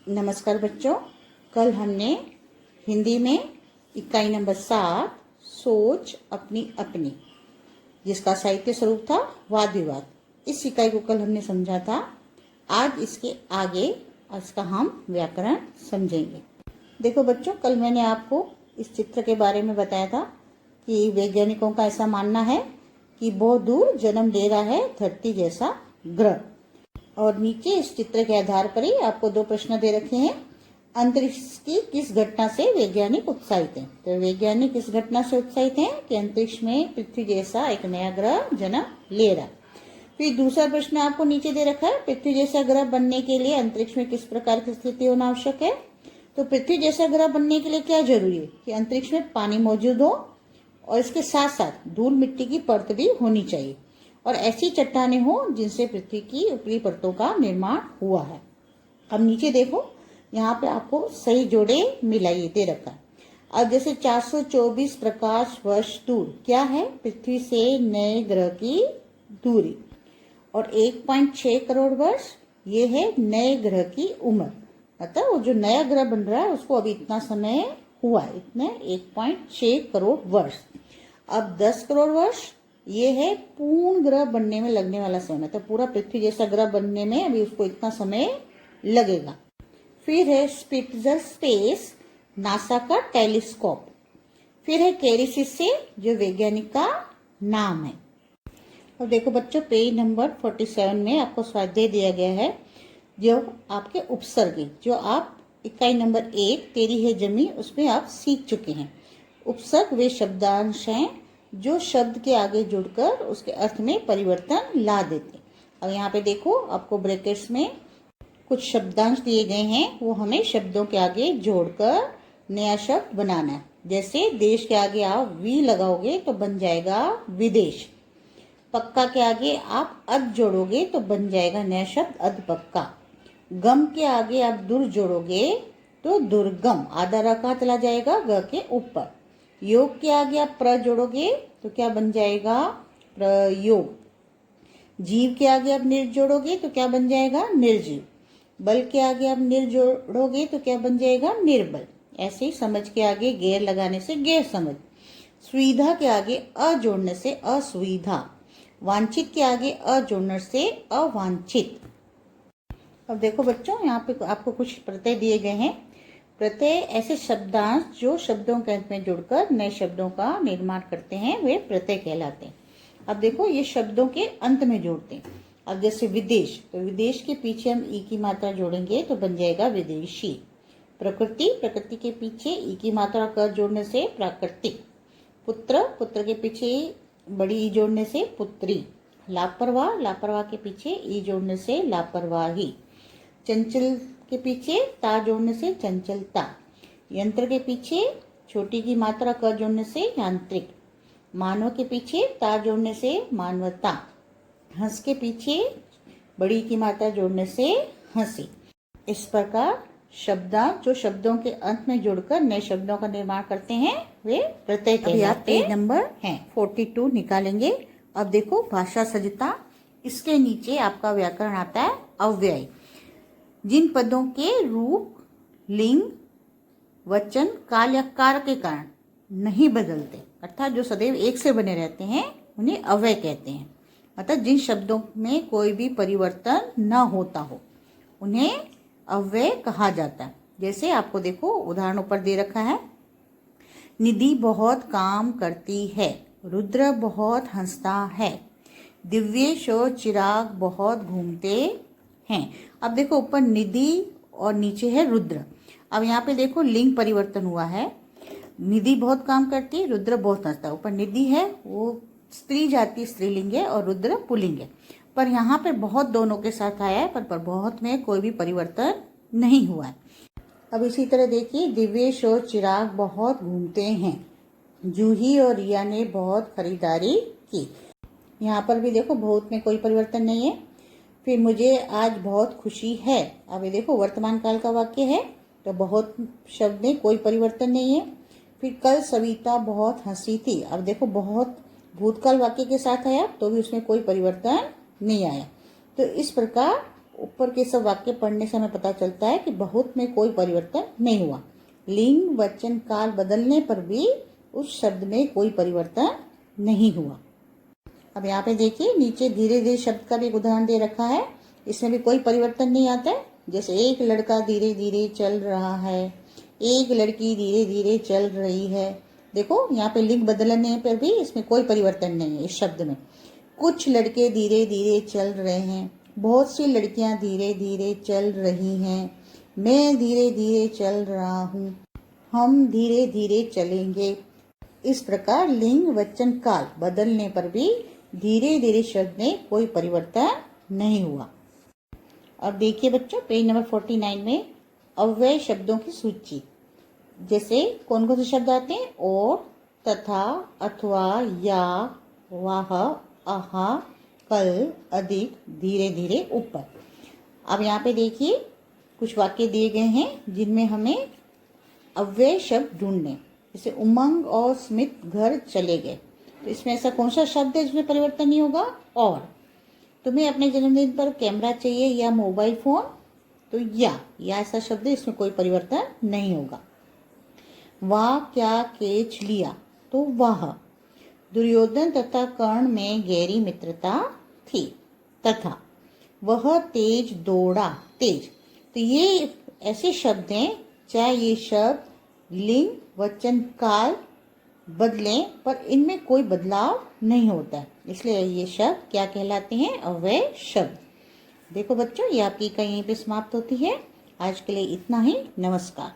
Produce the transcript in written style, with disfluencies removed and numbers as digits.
नमस्कार बच्चों, कल हमने हिंदी में इकाई नंबर 7 सोच अपनी अपनी, जिसका साहित्य स्वरूप था वाद विवाद, इस इकाई को कल हमने समझा था। आज इसके आगे इसका हम व्याकरण समझेंगे। देखो बच्चों, कल मैंने आपको इस चित्र के बारे में बताया था कि वैज्ञानिकों का ऐसा मानना है कि बहुत दूर जन्म ले रहा है धरती जैसा ग्रह। और नीचे इस चित्र के आधार पर ही आपको दो प्रश्न दे रखे हैं। अंतरिक्ष की किस घटना से वैज्ञानिक उत्साहित हैं? तो वैज्ञानिक इस घटना से उत्साहित हैं कि अंतरिक्ष में पृथ्वी जैसा एक नया ग्रह जन्म ले रहा। फिर दूसरा प्रश्न आपको नीचे दे रखा है, पृथ्वी जैसा ग्रह बनने के लिए अंतरिक्ष में किस प्रकार की स्थिति होना आवश्यक है? तो पृथ्वी जैसा ग्रह बनने के लिए क्या जरूरी है कि अंतरिक्ष में पानी मौजूद हो और इसके साथ साथ धूल मिट्टी की परत भी होनी चाहिए और ऐसी चट्टानें हो जिनसे पृथ्वी की ऊपरी परतों का निर्माण हुआ है। अब नीचे देखो, यहाँ पे आपको सही जोड़े मिलाइए दे रखा है। अब जैसे 424 प्रकाश वर्ष दूर क्या है? पृथ्वी से नए ग्रह की दूरी। और 1.6 करोड़ वर्ष ये है नए ग्रह की उम्र। मतलब वो जो नया ग्रह बन रहा है उसको अभी इतना समय हुआ है, इतने 1.6 करोड़ वर्ष। अब 10 करोड़ वर्ष ये है पूर्ण ग्रह बनने में लगने वाला समय। तो पूरा पृथ्वी जैसा ग्रह बनने में अभी उसको इतना समय लगेगा। फिर है स्पिट्जर स्पेस, नासा का टेलीस्कोप। फिर है कैरिसिस से, जो वैज्ञानिक का नाम है। और देखो बच्चों, पेज नंबर 47 में आपको स्वाध्याय दिया गया है, जो आपके उपसर्ग, जो आप इकाई नंबर 1 तेरी है जमी, उसमें आप सीख चुके हैं। उपसर्ग वे शब्दांश हैं जो शब्द के आगे जुड़कर उसके अर्थ में परिवर्तन ला देते। अब यहाँ पे देखो, आपको ब्रैकेट्स में कुछ शब्दांश दिए गए हैं, वो हमें शब्दों के आगे जोड़कर नया शब्द बनाना है। जैसे देश के आगे आप वी लगाओगे तो बन जाएगा विदेश। पक्का के आगे आप अद जोड़ोगे तो बन जाएगा नया शब्द अद पक्का। गम के आगे आप दुर जोड़ोगे तो दुर्गम, आधा रखा चला जाएगा ग के ऊपर। योग के आगे आप प्र जोड़ोगे तो क्या बन जाएगा? प्रयोग। जीव के आगे आप निर जोड़ोगे तो क्या बन जाएगा? निर्जीव। बल के आगे आप निर जोड़ोगे तो क्या बन जाएगा? निर्बल। ऐसे ही समझ के आगे गैर लगाने से गैर समझ। सुविधा के आगे अ जोड़ने से असुविधा। वांछित के आगे अ जोड़ने से अवांछित। अब देखो बच्चों, यहाँ पे आपको कुछ प्रत्यय दिए गए हैं। प्रत्यय ऐसे शब्दांश जो शब्दों के अंत में जुड़कर नए शब्दों का निर्माण करते हैं, वे प्रत्यय कहलाते हैं। अब देखो, ये शब्दों के अंत में जोड़ते हैं। अब जैसे विदेश, तो विदेश के पीछे हम ई की मात्रा जोड़ेंगे तो बन जाएगा विदेशी। प्रकृति, प्रकृति के पीछे ई की मात्रा कर जोड़ने से प्राकृतिक। पुत्र, पुत्र के पीछे बड़ी ई जोड़ने से पुत्री। लापरवाह, लापरवाह के पीछे ई जोड़ने से लापरवाही। चंचल के पीछे ता जोड़ने से चंचलता। यंत्र के पीछे छोटी की मात्रा कर जोड़ने से यांत्रिक। मानव के पीछे ता जोड़ने से मानवता। हंस के पीछे बड़ी की मात्रा जोड़ने से हंसी। इस प्रकार शब्दांश जो शब्दों के अंत में जुड़कर नए शब्दों का निर्माण करते हैं, वे प्रत्यय कहलाते हैं। नंबर है 42 निकालेंगे। अब देखो, भाषा सज्जता, इसके नीचे आपका व्याकरण आता है अव्यय। जिन पदों के रूप, लिंग, वचन, काल या कार के कारण नहीं बदलते, अर्थात जो सदैव एक से बने रहते हैं, उन्हें अव्यय कहते हैं। मतलब जिन शब्दों में कोई भी परिवर्तन न होता हो, उन्हें अव्यय कहा जाता है। जैसे आपको देखो उदाहरण ऊपर दे रखा है। निधि बहुत काम करती है, रुद्र बहुत हंसता है, दिव्येश और चिराग बहुत घूमते हैं। अब देखो, ऊपर निधि और नीचे है रुद्र। अब यहाँ पे देखो लिंग परिवर्तन हुआ है। निधि बहुत काम करती है, रुद्र बहुत हंसता है। ऊपर निधि है, वो स्त्री जाति स्त्रीलिंग है और रुद्र पुल्लिंग है। पर यहाँ पे बहुत दोनों के साथ आया है, पर बहुत में कोई भी परिवर्तन नहीं हुआ है। अब इसी तरह देखिए, दिव्येश और चिराग बहुत घूमते हैं, जूही और रिया ने बहुत खरीदारी की। यहाँ पर भी देखो बहुत में कोई परिवर्तन नहीं है। फिर मुझे आज बहुत खुशी है। अब ये देखो वर्तमान काल का वाक्य है, तो बहुत शब्द में कोई परिवर्तन नहीं है। फिर कल सविता बहुत हंसी थी। अब देखो बहुत भूतकाल वाक्य के साथ आया तो भी उसमें कोई परिवर्तन नहीं आया। तो इस प्रकार ऊपर के सब वाक्य पढ़ने से हमें पता चलता है कि बहुत में कोई परिवर्तन नहीं हुआ। लिंग वचन काल बदलने पर भी उस शब्द में कोई परिवर्तन नहीं हुआ। अब यहाँ पे देखिए नीचे धीरे धीरे शब्द का भी एक उदाहरण दे रखा है। इसमें भी कोई परिवर्तन नहीं आता है। जैसे एक लड़का धीरे धीरे चल रहा है, एक लड़की धीरे धीरे चल रही है। देखो यहाँ पे लिंग बदलने पर भी इसमें कोई परिवर्तन नहीं है इस शब्द में। कुछ लड़के धीरे धीरे चल रहे हैं, बहुत सी लड़कियां धीरे धीरे चल रही हैं, मैं धीरे धीरे चल रहा हूँ, हम धीरे धीरे चलेंगे। इस प्रकार लिंग वचन काल बदलने पर भी धीरे धीरे शब्द में कोई परिवर्तन नहीं हुआ। अब देखिए बच्चों पेज नंबर 49 में अव्यय शब्दों की सूची। जैसे कौन कौन से शब्द आते हैं? और, तथा, अथवा, या, वाह, आहा, कल, अधिक, धीरे धीरे, ऊपर। अब यहाँ पे देखिए कुछ वाक्य दिए गए हैं जिनमें हमें अव्यय शब्द ढूंढने। जैसे उमंग और स्मित घर चले गए, तो इसमें ऐसा कौन सा शब्द है जिसमें परिवर्तन नहीं होगा? और। तुम्हें अपने जन्मदिन पर कैमरा चाहिए या मोबाइल फोन, तो या ऐसा शब्द है, इसमें कोई परिवर्तन नहीं होगा। वाह क्या केच लिया, तो वाह। दुर्योधन तथा कर्ण में गहरी मित्रता थी, तथा। वह तेज दौड़ा, तेज। तो ये ऐसे शब्द हैं, चाहे ये शब्द लिंग वचन काल बदलें पर इनमें कोई बदलाव नहीं होता, इसलिए ये शब्द क्या कहलाते हैं? अव्यय शब्द। देखो बच्चों ये आपकी कहीं पे समाप्त होती है। आज के लिए इतना ही। नमस्कार।